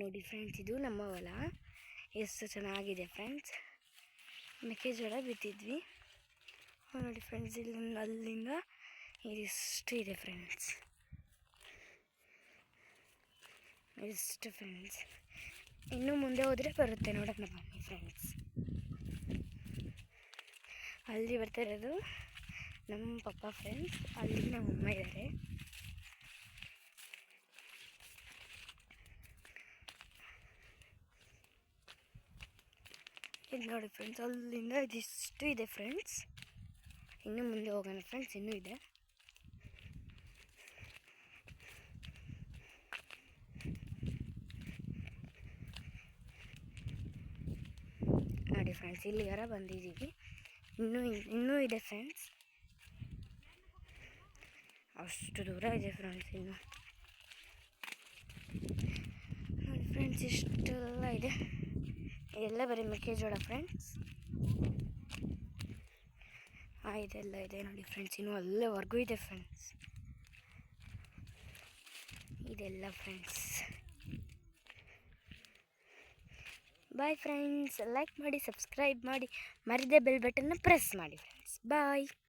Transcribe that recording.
ನೋಡಿ ಫ್ರೆಂಡ್ಸ್, ಇದು ನಮ್ಮ ಹೊಲ. ಎಷ್ಟು ಚೆನ್ನಾಗಿದೆ ಫ್ರೆಂಡ್ಸ್. ಮೆಕ್ಕೆಜೋಳ ಬಿತ್ತಿದ್ವಿ. ನೋಡಿ ಫ್ರೆಂಡ್ಸ್, ಇಲ್ಲಿಂದ ಅಲ್ಲಿಂದ ಇದಿಷ್ಟು ಇದೆ ಫ್ರೆಂಡ್ಸ್. ಇಷ್ಟು ಫ್ರೆಂಡ್ಸ್. ಇನ್ನೂ ಮುಂದೆ ಹೋದರೆ ಬರುತ್ತೆ, ನೋಡೋಣ ಬನ್ನಿ ಫ್ರೆಂಡ್ಸ್. ಅಲ್ಲಿ ಬರ್ತಾ ಇರೋದು ನಮ್ಮ ಪಪ್ಪ ಫ್ರೆಂಡ್ಸ್. ಅಲ್ಲಿ ನಮ್ಮ ಅಮ್ಮ ಇದ್ದಾರೆ. ಇದು ನೋಡಿ ಫ್ರೆಂಡ್ಸ್, ಅಲ್ಲಿಂದ ಇದಿಷ್ಟು ಇದೆ ಫ್ರೆಂಡ್ಸ್. ಇನ್ನೂ ಮುಂದೆ ಹೋಗೋಣ ಫ್ರೆಂಡ್ಸ್, ಇನ್ನೂ ಇದೆ. ನೋಡಿ ಫ್ರೆಂಡ್ಸ್, ಇಲ್ಲಿಗಾರ ಬಂದಿದ್ದೀವಿ. ಇನ್ನೂ ಇದೆ ಫ್ರೆಂಡ್ಸ್. ಅಷ್ಟು ದೂರ ಇದೆ ಫ್ರೆಂಡ್ಸ್ ಇನ್ನು. ನೋಡಿ ಫ್ರೆಂಡ್ಸ್, ಇಷ್ಟೆಲ್ಲ ಇದೆ. ಇದೆಲ್ಲ ಬರೀ ಮೆಕ್ಕೆಜೋಳ ಫ್ರೆಂಡ್ಸ್. ಇದೆಲ್ಲ ಇದೆ ನೋಡಿ ಫ್ರೆಂಡ್ಸ್. ಇನ್ನೂ ಅಲ್ಲೇವರೆಗೂ ಇದೆ ಫ್ರೆಂಡ್ಸ್. ಇದೆಲ್ಲ ಫ್ರೆಂಡ್ಸ್. Bye friends. ಲೈಕ್ ಮಾಡಿ, ಸಬ್ಸ್ಕ್ರೈಬ್ ಮಾಡಿ, ಮರಿದೇ ಬೆಲ್ ಬಟನ್ನ ಪ್ರೆಸ್ ಮಾಡಿ ಫ್ರೆಂಡ್ಸ್. ಬಾಯ್.